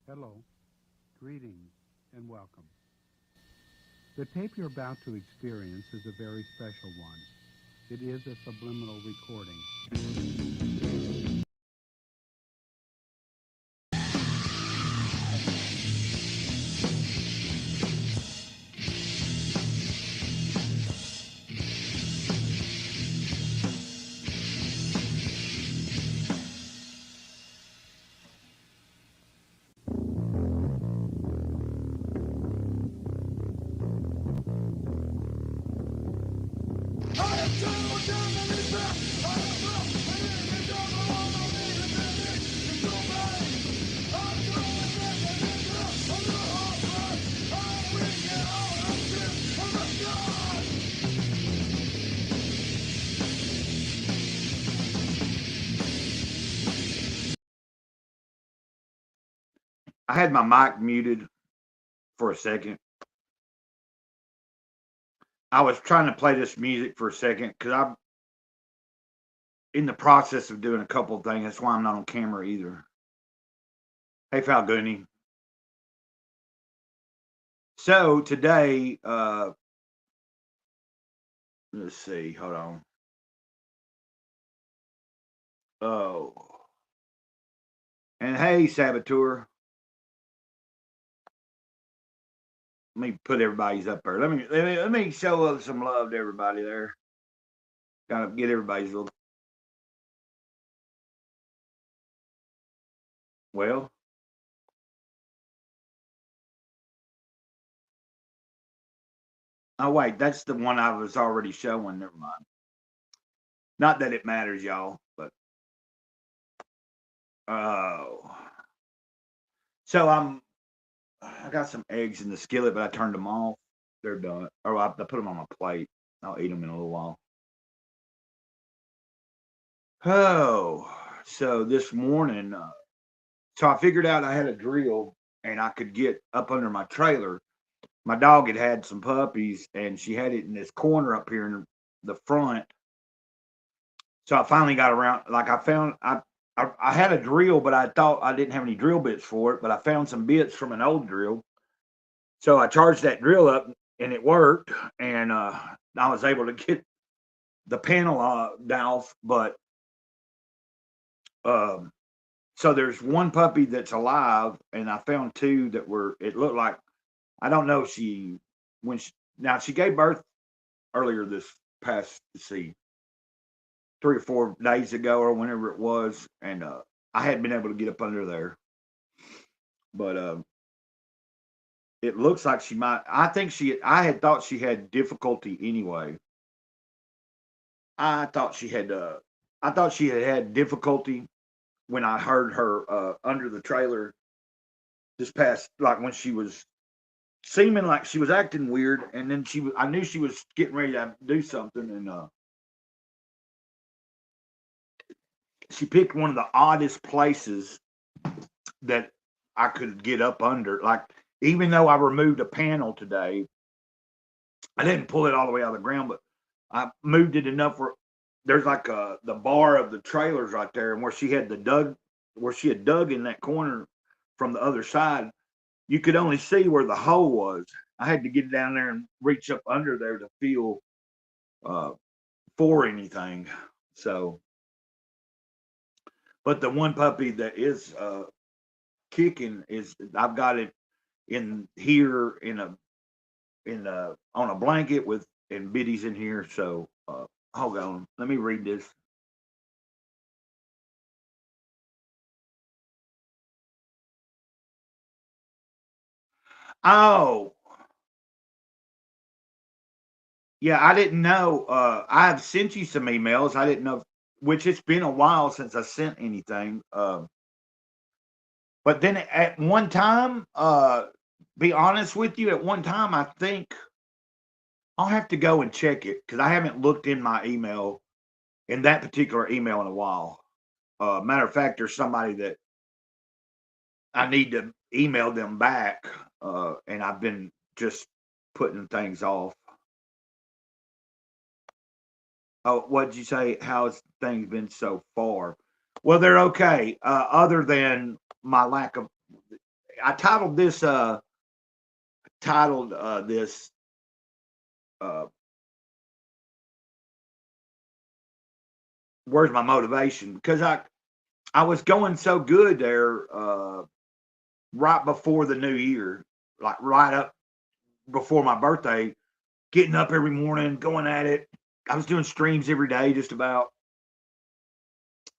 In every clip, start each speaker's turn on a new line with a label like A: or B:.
A: Hello, greetings, and welcome. The tape you're about to experience is a very special one. It is a subliminal recording.
B: I had my mic muted for a second. I was trying to play this music for a second because I'm in the process of doing a couple of things. That's why I'm not on camera either. Hey, Falgooni. So today, let's see. Hold on. Oh, and hey, Saboteur. Let me put everybody's up there. Let me show some love to everybody there. Kind of get everybody's little. Well, oh wait, that's the one I was already showing. Never mind. Not that it matters, y'all, but oh. So I got some eggs in the skillet, but I turned them off. They're done. Or I put them on my plate. I'll eat them in a little while. Oh, so this morning, so I figured out I had a drill and I could get up under my trailer. My dog had some puppies and she had it in this corner up here in the front. So I finally got around. Like I found, I had a drill, but I thought I didn't have any drill bits for it. But I found some bits from an old drill. So I charged that drill up and it worked. And I was able to get the panel down. But um, so there's one puppy that's alive, and I found two that were, it looked like, I don't know if now she gave birth earlier this past, let's see, 3 or 4 days ago or whenever it was. And I hadn't been able to get up under there. But it looks like she might, I had thought she had difficulty anyway. I thought she had had difficulty when I heard her under the trailer this past, like when she was seeming like she was acting weird, and then I knew she was getting ready to do something, and she picked one of the oddest places that I could get up under. Like, even though I removed a panel today, I didn't pull it all the way out of the ground, but I moved it enough where there's like the bar of the trailers right there, and where she had dug in that corner from the other side, you could only see where the hole was. I had to get down there and reach up under there to feel uh, for anything. So, but the one puppy that is kicking is, I've got it in here in on a blanket with, and Biddy's in here. So hold on, let me read this. Oh, yeah, I didn't know. I have sent you some emails. I didn't know, which it's been a while since I sent anything. But then at one time, be honest with you, at one time, I think I'll have to go and check it because I haven't looked in my email, in that particular email, in a while. Matter of fact, there's somebody that I need to email them back, and I've been just putting things off. Oh, what'd you say? How's things been so far? Well, they're okay. Other than my lack of I titled this uh, "Where's My Motivation?" Because I was going so good there right before the new year, like right up before my birthday, getting up every morning, going at it. I was doing streams every day, just about,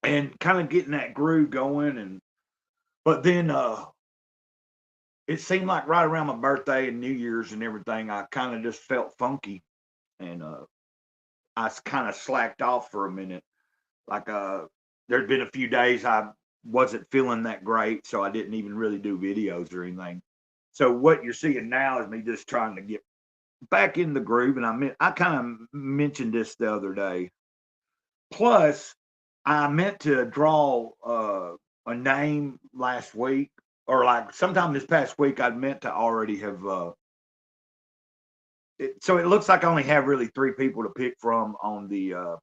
B: and kind of getting that groove going. And but then it seemed like right around my birthday and New Year's and everything, I kind of just felt funky, and I kind of slacked off for a minute. Like there'd been a few days I wasn't feeling that great, so I didn't even really do videos or anything. So what you're seeing now is me just trying to get back in the groove, and I kind of mentioned this the other day. Plus, I meant to draw a name last week, or like sometime this past week. I'd meant to already have. So it looks like I only have really three people to pick from on the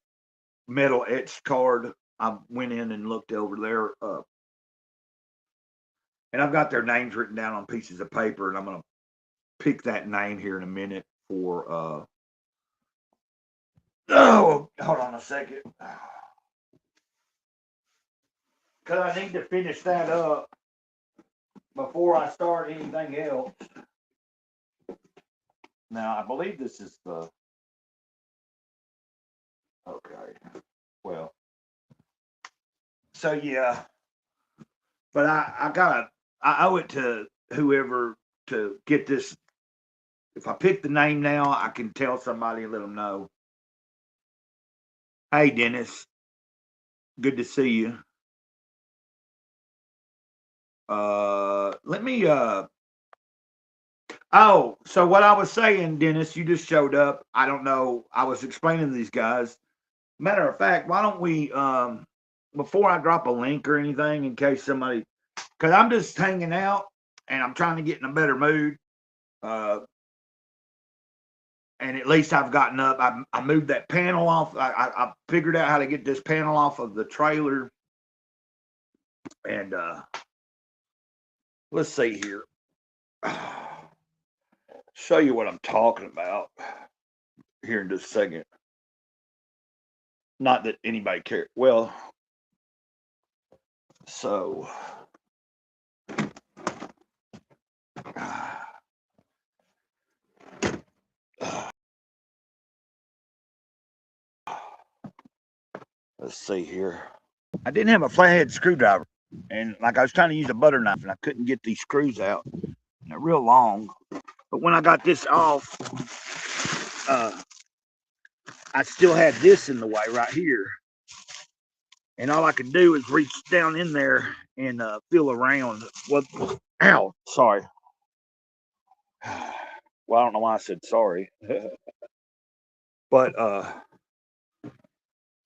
B: metal etched card. I went in and looked over there, and I've got their names written down on pieces of paper, and I'm gonna pick that name here in a minute for. Oh, hold on a second, because I need to finish that up before I start anything else. Now, I believe this is the. Okay. Well, so yeah, but I owe it to whoever to get this. If I pick the name now, I can tell somebody and let them know. Hey, Dennis, good to see you. Let me. Oh, so what I was saying, Dennis, you just showed up. I don't know. I was explaining to these guys. Matter of fact, why don't we, before I drop a link or anything, in case somebody, because I'm just hanging out and I'm trying to get in a better mood. Uh, and at least I've gotten up. I moved that panel off. I figured out how to get this panel off of the trailer. And let's see here. Show you what I'm talking about here in just a second. Not that anybody cares. Well, so let's see here. I didn't have a flathead screwdriver, and like I was trying to use a butter knife, and I couldn't get these screws out. And they're real long. But when I got this off, I still had this in the way right here, and all I could do is reach down in there and feel around. What? Ow! Sorry. Well, I don't know why I said sorry, but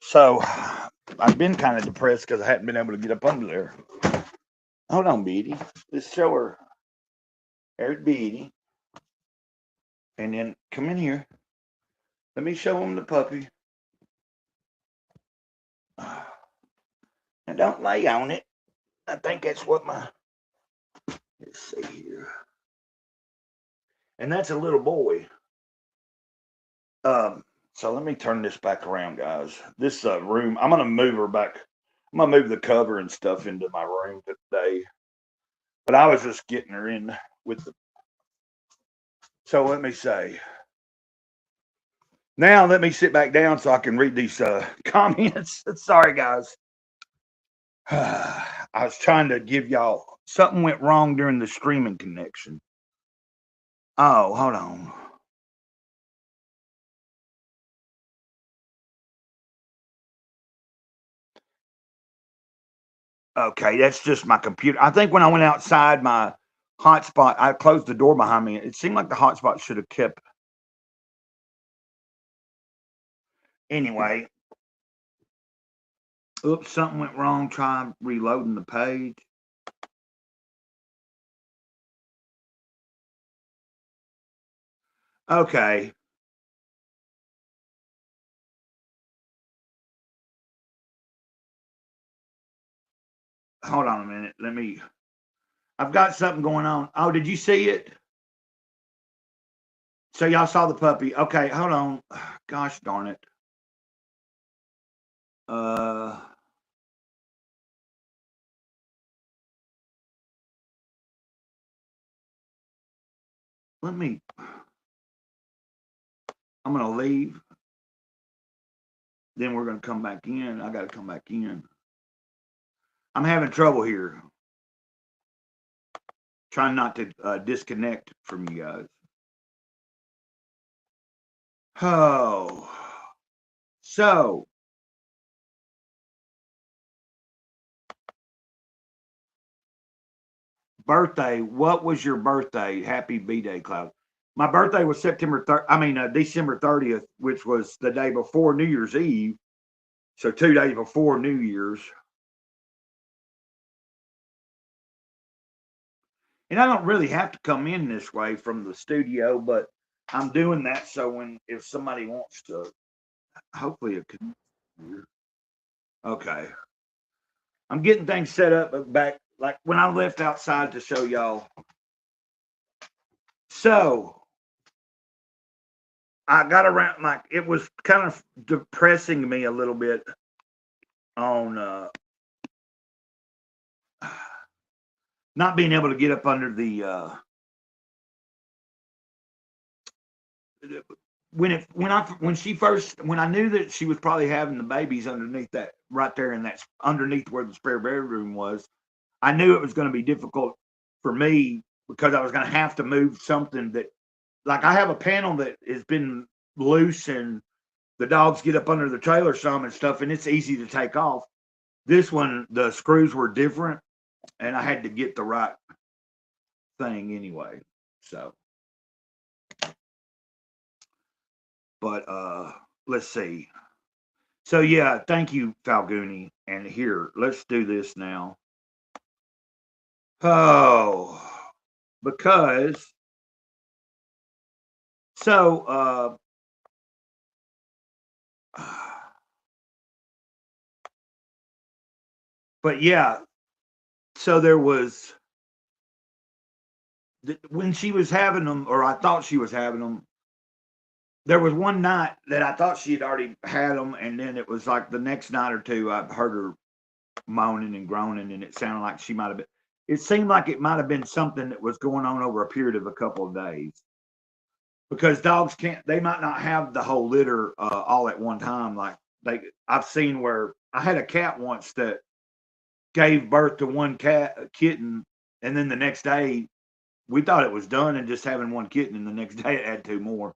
B: so I've been kind of depressed because I hadn't been able to get up under there. Hold on, Beatty. Let's show her. There's Beatty. And then come in here. Let me show him the puppy. And don't lay on it. I think that's what my. Let's see here. And that's a little boy. So let me turn this back around, guys. This room, I'm gonna move her back. I'm gonna move the cover and stuff into my room today. But I was just getting her in with the. So let me say. Now let me sit back down so I can read these comments. Sorry, guys. I was trying to give y'all something went wrong during the streaming connection. Oh, hold on. Okay, that's just my computer. I think when I went outside, my hotspot, I closed the door behind me. It seemed like the hotspot should have kept. Anyway, oops, something went wrong. Try reloading the page. Okay. Hold on a minute. Let me. I've got something going on. Oh, did you see it? So y'all saw the puppy. Okay, hold on. Gosh darn it. Uh, let me. I'm gonna leave. Then we're gonna come back in. I gotta come back in. I'm having trouble here. Trying not to disconnect from you guys. Oh, so birthday. What was your birthday? Happy B-Day, Cloud. My birthday was December 30th, which was the day before New Year's Eve. So 2 days before New Year's. And I don't really have to come in this way from the studio, but I'm doing that so if somebody wants to, hopefully it could. Okay. I'm getting things set up back like when I left outside to show y'all. So I got around like it was kind of depressing me a little bit on not being able to get up under the when I knew that she was probably having the babies underneath that right there in that underneath where the spare bedroom was. I knew it was going to be difficult for me because I was going to have to move something that, like, I have a panel that has been loose and the dogs get up under the trailer some and stuff, and it's easy to take off. This one, the screws were different, and I had to get the right thing anyway. So, but let's see. So yeah, thank you, Falguni. And here, let's do this now. Oh, because so but yeah, so there was when she was having them, or I thought she was having them. There was one night that I thought she had already had them, and then it was like the next night or two, I heard her moaning and groaning, and it sounded like she might have been. It seemed like it might have been something that was going on over a period of a couple of days, because dogs can't. They might not have the whole litter all at one time. Like I've seen where I had a cat once that gave birth to one kitten, and then the next day we thought it was done and just having one kitten, and the next day it had two more.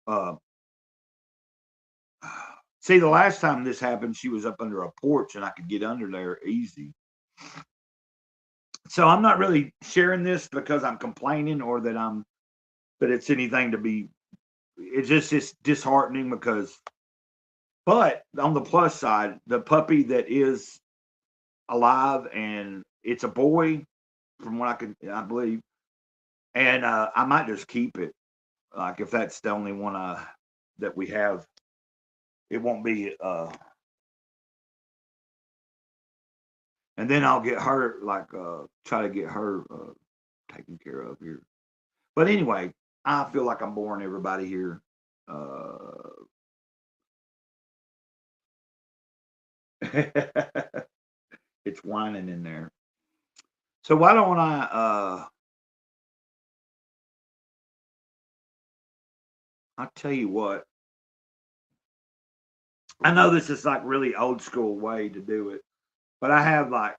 B: Uh, See, the last time this happened, she was up under a porch and I could get under there easy. So I'm not really sharing this because I'm complaining or that it's anything to be. It's disheartening because, but on the plus side, the puppy that is alive and it's a boy, from what I believe, and I might just keep it. Like if that's the only one that we have, it won't be and then I'll get her try to get her taken care of here. But anyway, I feel like I'm boring everybody here. It's whining in there. So why don't I'll tell you what. I know this is like really old school way to do it, but I have like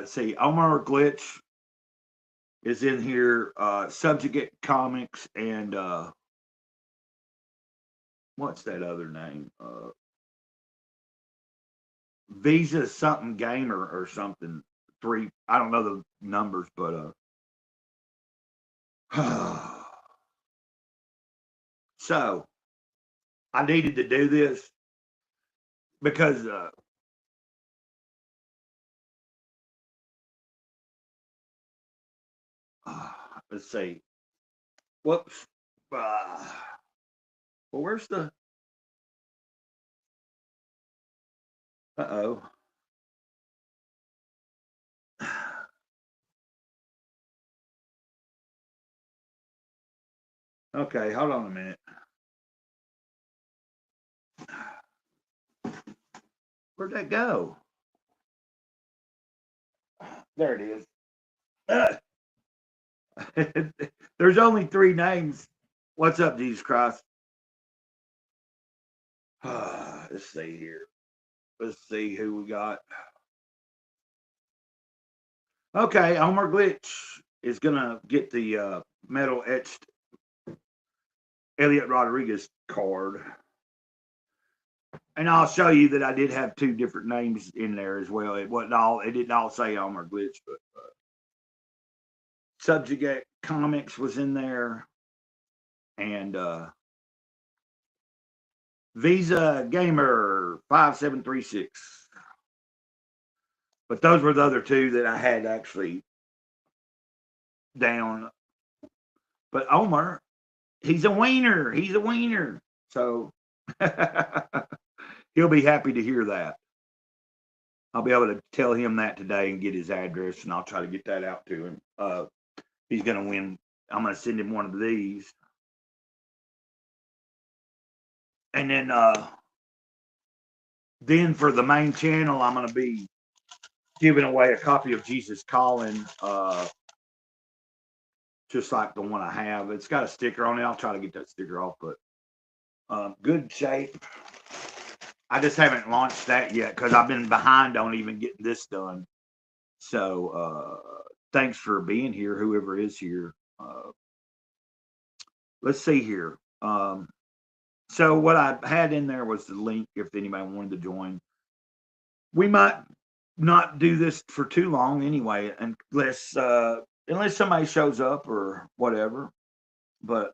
B: see Omar Glitch is in here, Subjugate Comics, and what's that other name? Visa something gamer or something. Three, I don't know the numbers, but so I needed to do this because let's see. Whoops. Well, where's the? Uh oh. Okay, hold on a minute. Where'd that go? There it is. There's only 3 names. What's up, Jesus Christ? Let's see here. Let's see who we got. Okay, Omar Glitch is gonna get the metal etched Elliot Rodriguez card. And I'll show you that I did have 2 different names in there as well. It wasn't all. It didn't all say Omar Glitch, but Subject Comics was in there, and Visa Gamer 5736. But those were the other 2 that I had actually down. But Omar, he's a wiener. He's a wiener. So he'll be happy to hear that. I'll be able to tell him that today and get his address, and I'll try to get that out to him. He's going to win. I'm going to send him one of these. And then for the main channel, I'm going to be giving away a copy of Jesus Calling, just like the one I have. It's got a sticker on it. I'll try to get that sticker off, but good shape. I just haven't launched that yet because I've been behind on even getting this done. So thanks for being here, whoever is here. Let's see here. So what I had in there was the link if anybody wanted to join. We might not do this for too long anyway, unless somebody shows up or whatever. But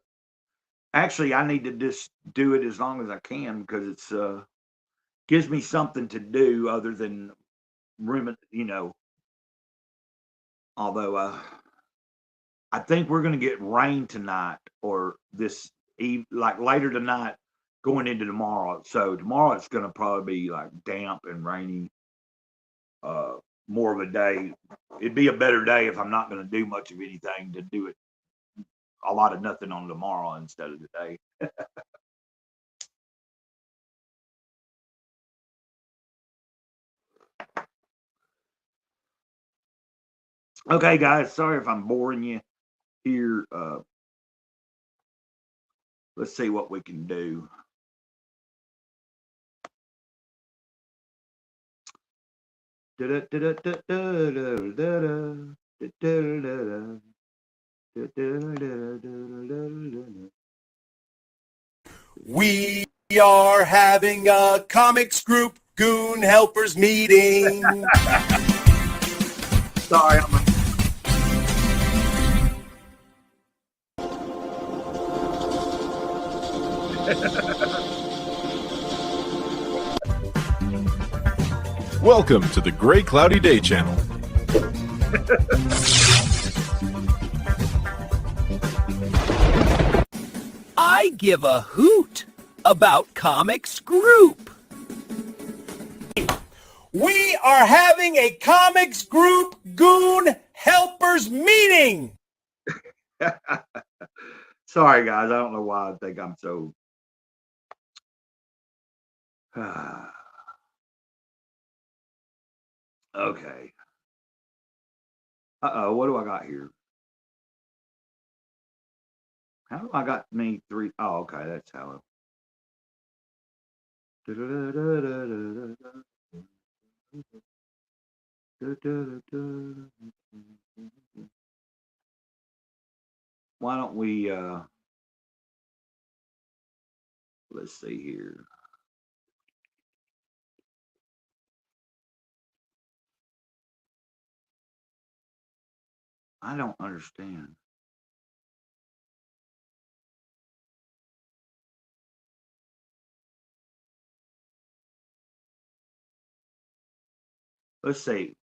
B: actually, I need to just do it as long as I can because it's gives me something to do other than although I think we're going to get rain tonight or this like later tonight going into tomorrow. So tomorrow it's going to probably be like damp and rainy. More of a day. It'd be a better day if I'm not going to do much of anything to do it a lot of nothing on tomorrow instead of today. Okay, guys, sorry if I'm boring you here. Let's see what we can do.
C: We are having a comics group goon helpers meeting.
B: Sorry,
D: Welcome to the Gray Cloudy Day channel.
C: I give a hoot about comics group. We are having a comics group goon helpers meeting.
B: Sorry, guys. I don't know why I think I'm so. Okay. What do I got here? How do I got me 3? Oh, okay. That's how. Why don't we? Let's see here. I don't understand. Let's see.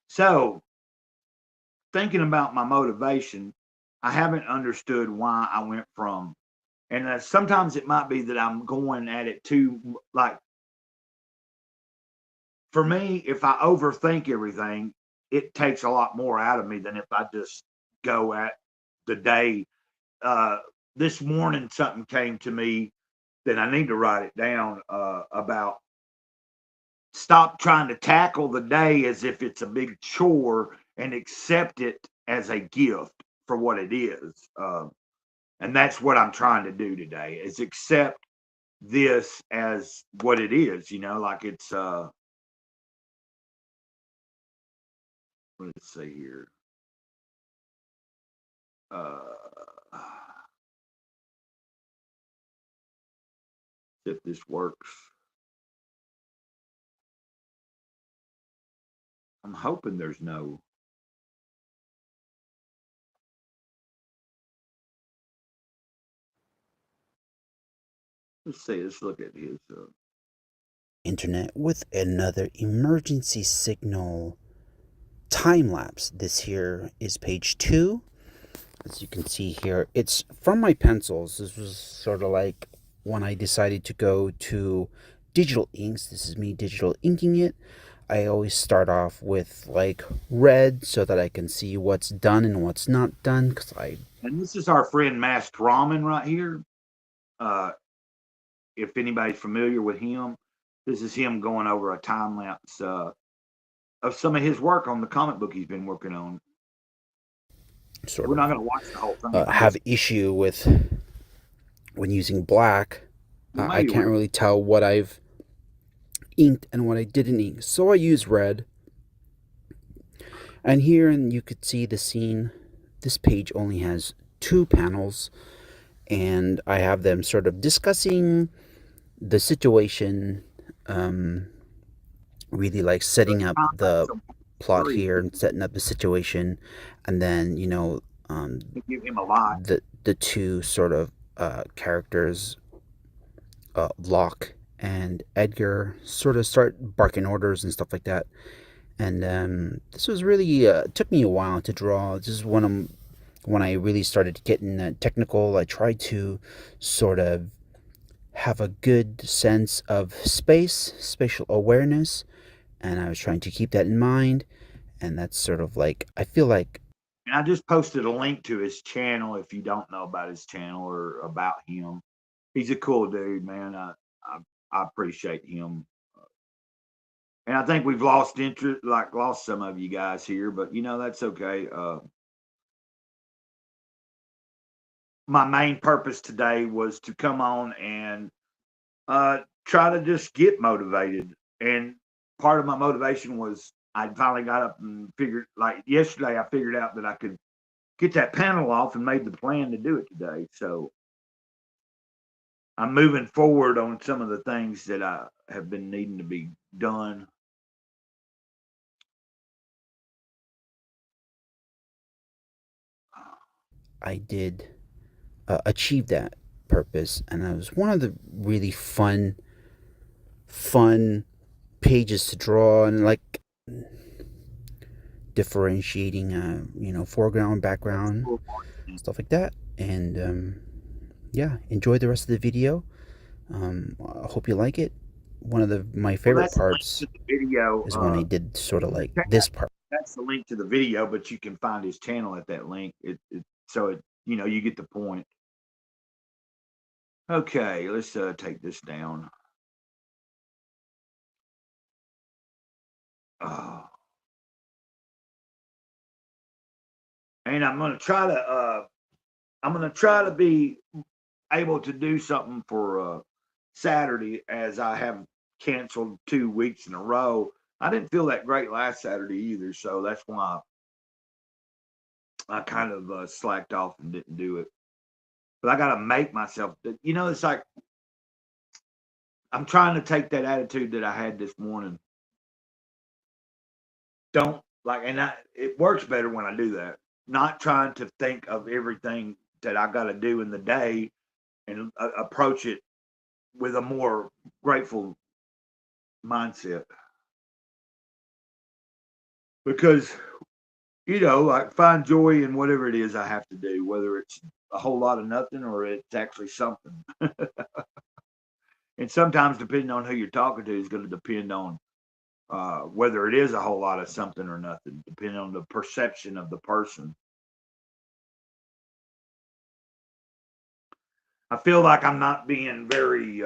B: So, thinking about my motivation, I haven't understood why I went from And sometimes it might be that I'm going at it too, like, for me, if I overthink everything, it takes a lot more out of me than if I just go at the day. Uh, this morning, something came to me that I need to write it down about stop trying to tackle the day as if it's a big chore and accept it as a gift for what it is. And that's what I'm trying to do today is accept this as what it is, like it's let's see here. If this works. I'm hoping there's no. Let's see. Let's look at his.
E: Internet with another emergency signal time lapse. This here is page 2. As you can see here, it's from my pencils. This was sort of like when I decided to go to digital inks. This is me digital inking it. I always start off with like red so that I can see what's done and what's not done.
B: And this is our friend Masked Ramen right here. If anybody's familiar with him, this is him going over a time lapse of some of his work on the comic book he's been working on. We're not going to watch the whole thing.
E: Have issue with when using black. I can't really tell what I've inked and what I didn't ink, so I use red. And here, and you could see the scene. This page only has 2 panels, and I have them sort of discussing the situation, really like setting up the plot here and setting up the situation, and then
B: give him a lot.
E: The 2 sort of characters, Locke and Edgar, sort of start barking orders and stuff like that. And this was really took me a while to draw. This is when I really started getting technical. I tried to sort of have a good sense of spatial awareness, and I was trying to keep that in mind. And that's sort of like, I feel like.
B: And I just posted a link to his channel if you don't know about his channel or about him. He's a cool dude, man. I appreciate him. And I think we've lost interest, lost some of you guys here, but that's okay. My main purpose today was to come on and try to just get motivated. And part of my motivation was I finally got up and figured, like yesterday, I figured out that I could get that panel off and made the plan to do it today. So I'm moving forward on some of the things that I have been needing to be done.
E: I did achieve that purpose, and it was one of the really fun pages to draw, and like differentiating foreground, background, stuff like that. And yeah, enjoy the rest of the video. I hope you like it. One of my favorite parts
B: video,
E: is when I did sort of like this part.
B: That's the link to the video, but you can find his channel at that link. So you get the point. Okay, let's take this down. And I'm gonna try to be able to do something for Saturday, as I have canceled 2 weeks in a row. I didn't feel that great last Saturday either, so that's why I kind of slacked off and didn't do it. But I got to make myself, it's like I'm trying to take that attitude that I had this morning. It works better when I do that. Not trying to think of everything that I got to do in the day and approach it with a more grateful mindset. Because, find joy in whatever it is I have to do, whether it's a whole lot of nothing, or it's actually something. And sometimes, depending on who you're talking to, is going to depend on whether it is a whole lot of something or nothing, depending on the perception of the person. I feel like I'm not being very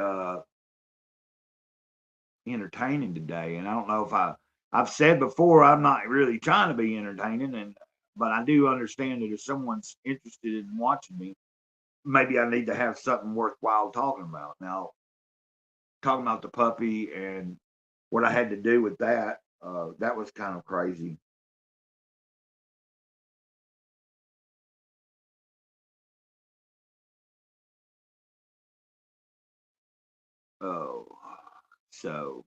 B: entertaining today, and I don't know if I've said before I'm not really trying to be entertaining, but I do understand that if someone's interested in watching me, maybe I need to have something worthwhile talking about. Now, talking about the puppy and what I had to do with that, that was kind of crazy. Oh, so,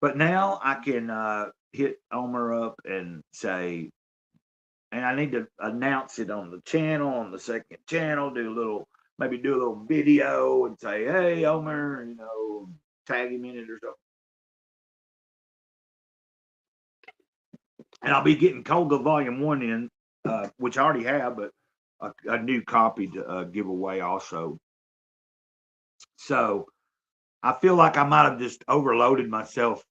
B: but now I can hit Omer up and say, and I need to announce it on the channel, on the second channel, maybe do a little video and say, hey, Omer, tag him in it or something. And I'll be getting Cold the Volume 1 in, which I already have, but a new copy to give away also. So I feel like I might have just overloaded myself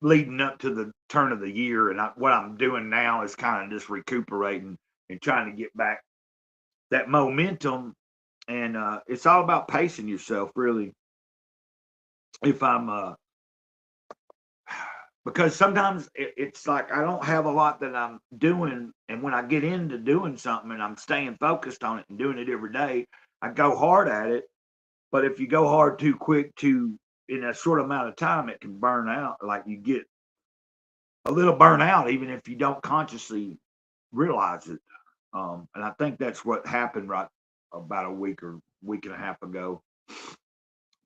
B: leading up to the turn of the year. And what I'm doing now is kind of just recuperating and trying to get back that momentum. And it's all about pacing yourself, really. If I'm, because sometimes it's like I don't have a lot that I'm doing. And when I get into doing something and I'm staying focused on it and doing it every day, I go hard at it. But if you go hard too quick in a short amount of time, it can burn out. Like you get a little burnout, even if you don't consciously realize it. And I think that's what happened right about a week or week and a half ago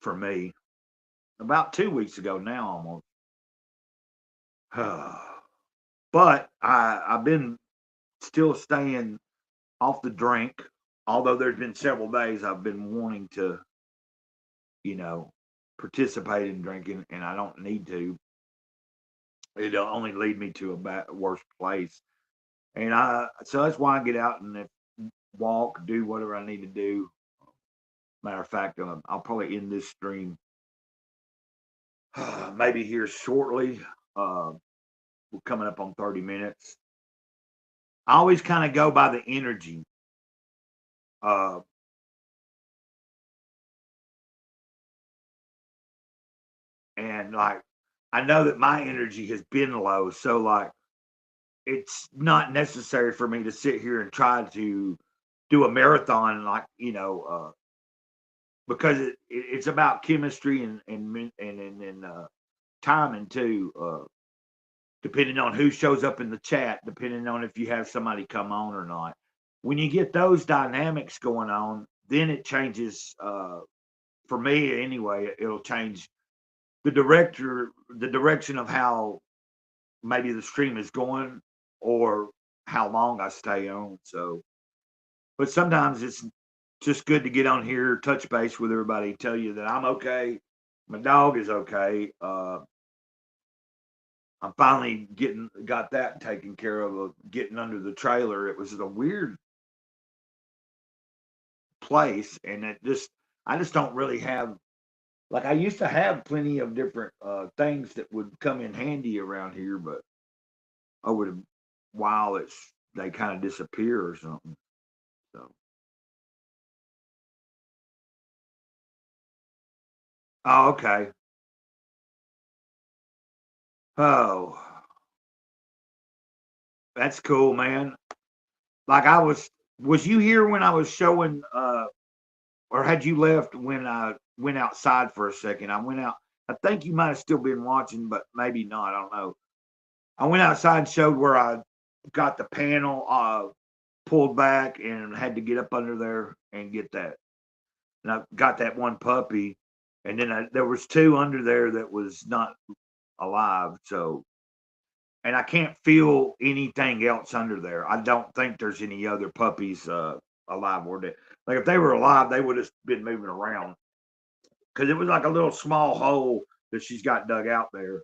B: for me. About 2 weeks ago now, almost. But I've been still staying off the drink, although there's been several days I've been wanting to, you know, participate in drinking, and I don't need to. It'll only lead me to a worse place. And so that's why I get out and walk, do whatever I need to do. Matter of fact, I'll probably end this stream maybe here shortly. We're coming up on 30 minutes. I always kind of go by the energy. Uh, and like, I know that my energy has been low. So, like, it's not necessary for me to sit here and try to do a marathon, like, because it's about chemistry and timing too. Depending on who shows up in the chat, depending on if you have somebody come on or not. When you get those dynamics going on, then it changes. For me, anyway, it'll change the direction of how maybe the stream is going or how long I stay on. So, but sometimes it's just good to get on here, touch base with everybody, tell you that I'm okay. My dog is okay. I'm finally got that taken care of getting under the trailer. It was a weird place, and I just don't really have, like, I used to have plenty of different things that would come in handy around here, but over the while they kind of disappear or something. So, oh, okay. Oh, that's cool, man. Like, was you here when I was showing, or had you left when I went outside for a second? I went out. I think you might have still been watching, but maybe not. I don't know. I went outside and showed where I got the panel pulled back and had to get up under there and get that. And I got that one puppy, and then there was two under there that was not alive. So, and I can't feel anything else under there. I don't think there's any other puppies alive or dead. Like if they were alive, they would have been moving around because it was like a little small hole that she's got dug out there.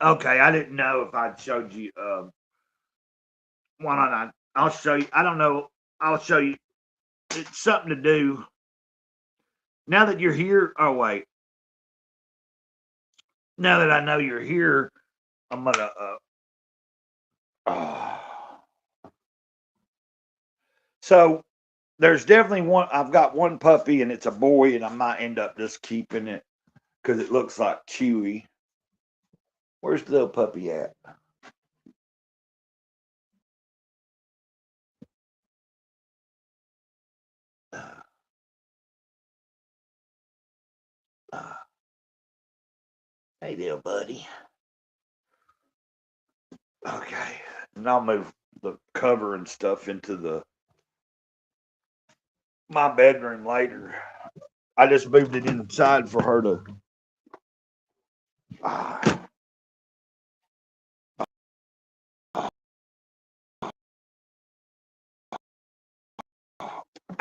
B: Okay, I didn't know if I'd showed you. Why not? I'll show you. I don't know. I'll show you. It's something to do. Now that you're here. Oh wait. Now that I know you're here, I'm gonna. Uh, so there's definitely one. I've got one puppy, and it's a boy, and I might end up just keeping it because it looks like Chewy. Where's the little puppy at? Hey there, buddy. Okay, and I'll move the cover and stuff into my bedroom later. I just moved it inside for her to.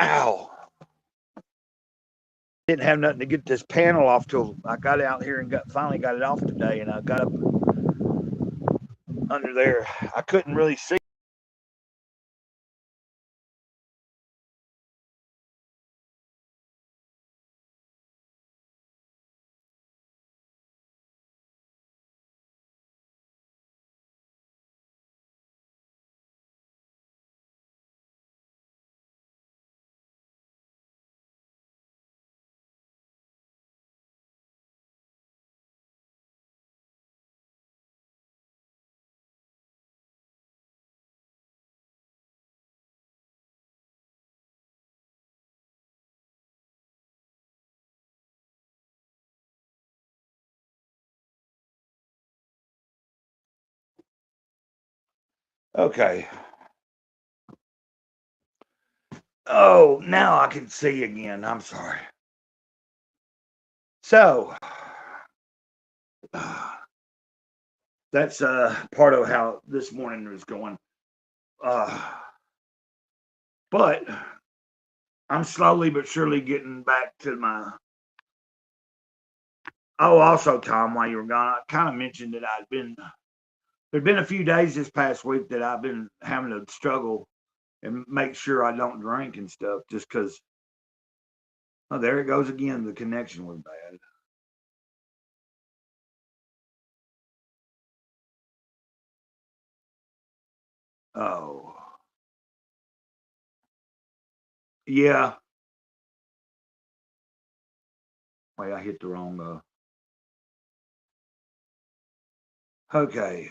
B: Ow! Didn't have nothing to get this panel off till I got out here and finally got it off today, and I got up under there. I couldn't really see. Okay. Oh, now I can see again. I'm sorry. So that's part of how this morning was going. But I'm slowly but surely getting back to my. Oh, also, Tom, while you were gone, I kind of mentioned that there'd been a few days this past week that I've been having to struggle and make sure I don't drink and stuff just because. Oh, there it goes again. The connection was bad. Oh, yeah. Wait, I hit the wrong. Okay.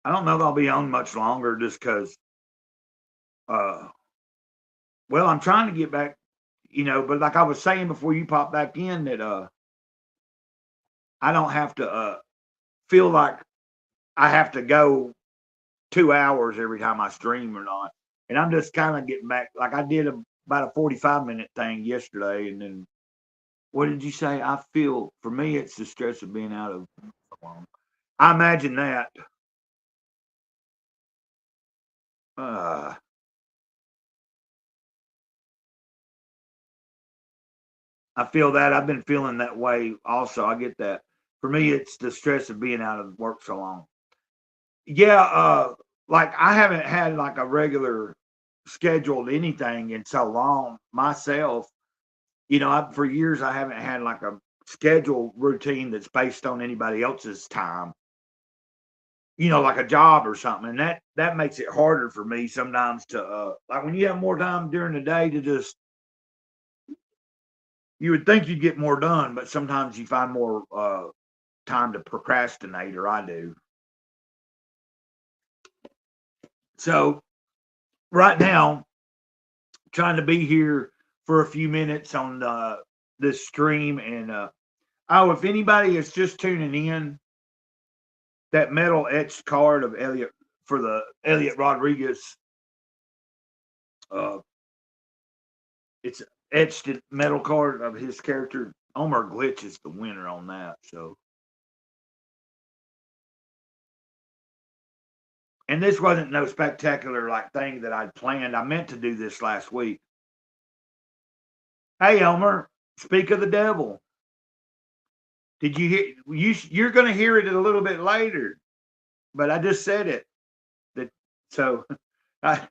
B: I don't know if I'll be on much longer just because. Uh, well, I'm trying to get back, but like I was saying before you popped back in, that I don't have to feel like I have to go 2 hours every time I stream or not. And I'm just kind of getting back. Like I did about a 45-minute thing yesterday, and then what did you say? I feel for me, it's the stress of being out of. I imagine that. Uh, I feel that. I've been feeling that way also. I get that. For me, it's the stress of being out of work so long. Yeah, like I haven't had like a regular scheduled anything in so long myself. For years I haven't had like a schedule routine that's based on anybody else's time. Like a job or something, and that makes it harder for me sometimes to like when you have more time during the day to just. You would think you'd get more done, but sometimes you find more time to procrastinate, or I do. So right now, trying to be here for a few minutes on this stream, and if anybody is just tuning in, that metal etched card of Elliot for the Elliot Rodriguez, uh, it's etched metal card of his character. Omar Glitch is the winner on that. So, and this wasn't no spectacular like thing that I'd planned. I meant to do this last week. Hey, Elmer, speak of the devil. Did you hear? You're going to hear it a little bit later, but I just said it. That so. I,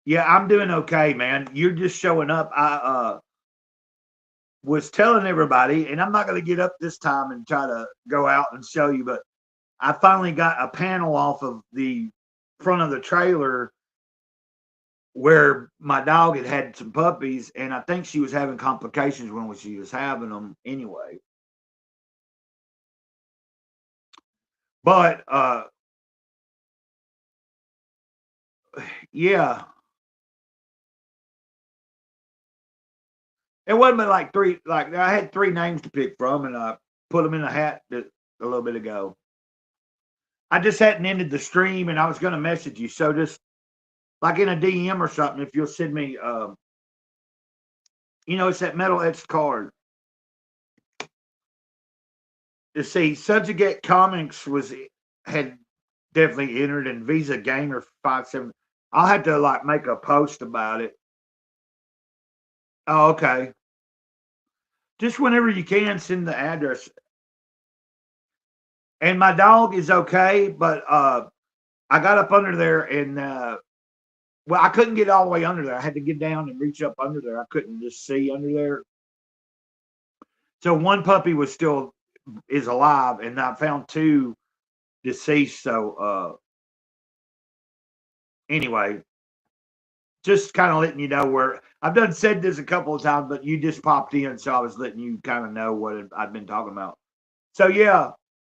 B: yeah, I'm doing okay, man. You're just showing up. I was telling everybody, and I'm not going to get up this time and try to go out and show you, but I finally got a panel off of the front of the trailer where my dog had had some puppies, and I think she was having complications when she was having them anyway. But yeah, it wasn't but like three. Like I had three names to pick from, and I put them in a hat a little bit ago. I just hadn't ended the stream, and I was going to message you. So just like in a DM or something, if you'll send me, it's that metal etched card. To see, Subjugate Comics had definitely entered, and Visa Gamer 57. I'll have to like make a post about it. Oh, okay. Just whenever you can, send the address. And my dog is okay, but I got up under there and I couldn't get all the way under there. I had to get down and reach up under there. I couldn't just see under there. So one puppy is alive, and I found two deceased. So anyway, just kind of letting you know where I've said this a couple of times, but you just popped in, so I was letting you kind of know what I've been talking about. So yeah,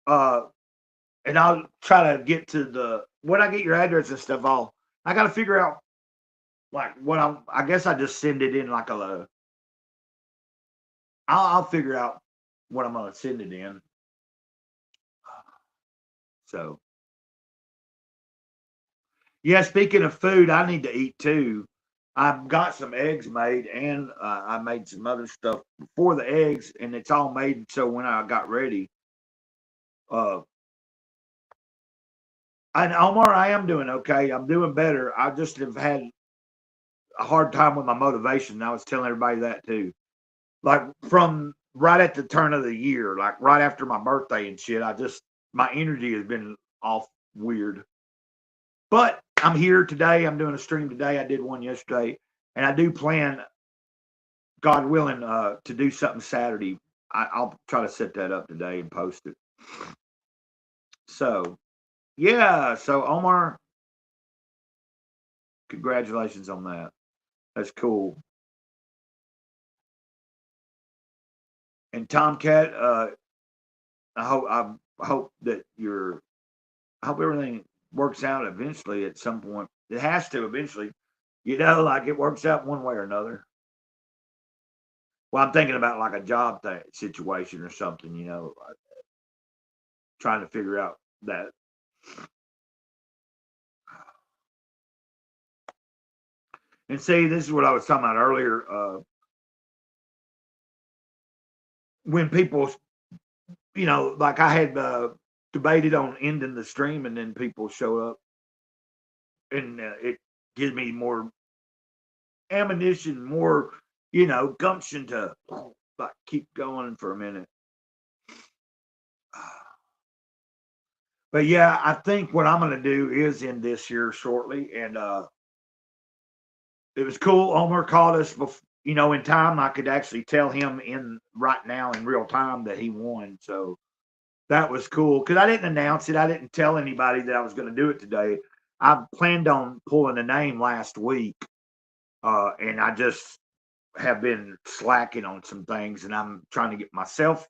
B: and I'll try to get to when I get your address and stuff. I got to figure out like what I guess I just send it in like I'll figure out what I'm gonna send it in. So yeah, speaking of food, I need to eat too. I've got some eggs made, and I made some other stuff before the eggs, and it's all made. So when I got ready, and Omar, I am doing okay. I'm doing better. I just have had a hard time with my motivation. I was telling everybody that too. Like from right at the turn of the year, like right after my birthday and shit, my energy has been off weird. But I'm here today. I'm doing a stream today. I did one yesterday, and I do plan, God willing, to do something Saturday. I'll try to set that up today and post it. So, yeah. So Omar, congratulations on that. That's cool. And Tomcat, I hope that I hope everything works out eventually at some point. It has to eventually, like it works out one way or another. Well, I'm thinking about like a job situation or something, like trying to figure out that. And see, this is what I was talking about earlier. When people, like I had debated on ending the stream, and then people show up, and it gives me more ammunition, more, gumption to like keep going for a minute. But yeah, I think what I'm going to do is end this here shortly, and it was cool. Omar called us before, in time. I could actually tell him right now in real time that he won. So that was cool because I didn't announce it. I didn't tell anybody that I was going to do it today. I planned on pulling a name last week, and I just have been slacking on some things, and I'm trying to get myself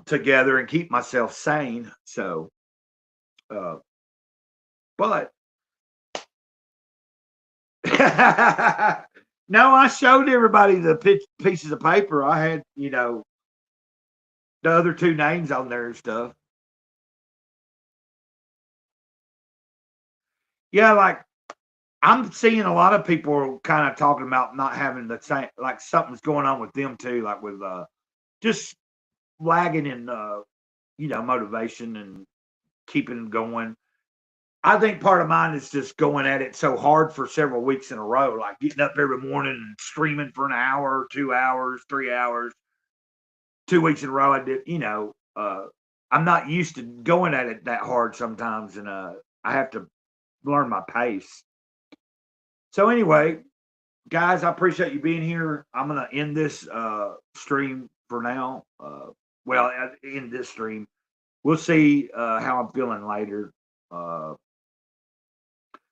B: together and keep myself sane. So, but no, I showed everybody the pieces of paper. I had, the other two names on there and stuff. Yeah, like I'm seeing a lot of people kind of talking about not having the same, like something's going on with them too, like with just lagging in motivation and keeping going. I think part of mine is just going at it so hard for several weeks in a row, like getting up every morning and streaming for an hour, 2 hours, 3 hours, 2 weeks in a row. I did, I'm not used to going at it that hard sometimes, and I have to learn my pace. So anyway, guys, I appreciate you being here. I'm gonna end this stream for now. End this stream. We'll see how I'm feeling later.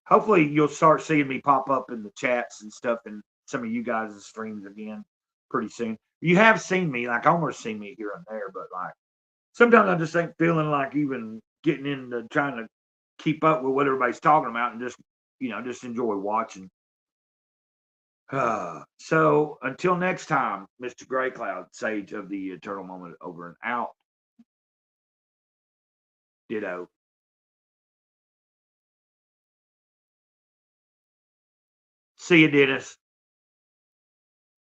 B: Hopefully, you'll start seeing me pop up in the chats and stuff in some of you guys' streams again pretty soon. You have seen me, like almost seen me here and there, but like sometimes I just ain't feeling like even getting into trying to keep up with what everybody's talking about and just enjoy watching. So until next time, Mr. Gray Cloud, Sage of the Eternal Moment, over and out. Ditto. See you, Dennis.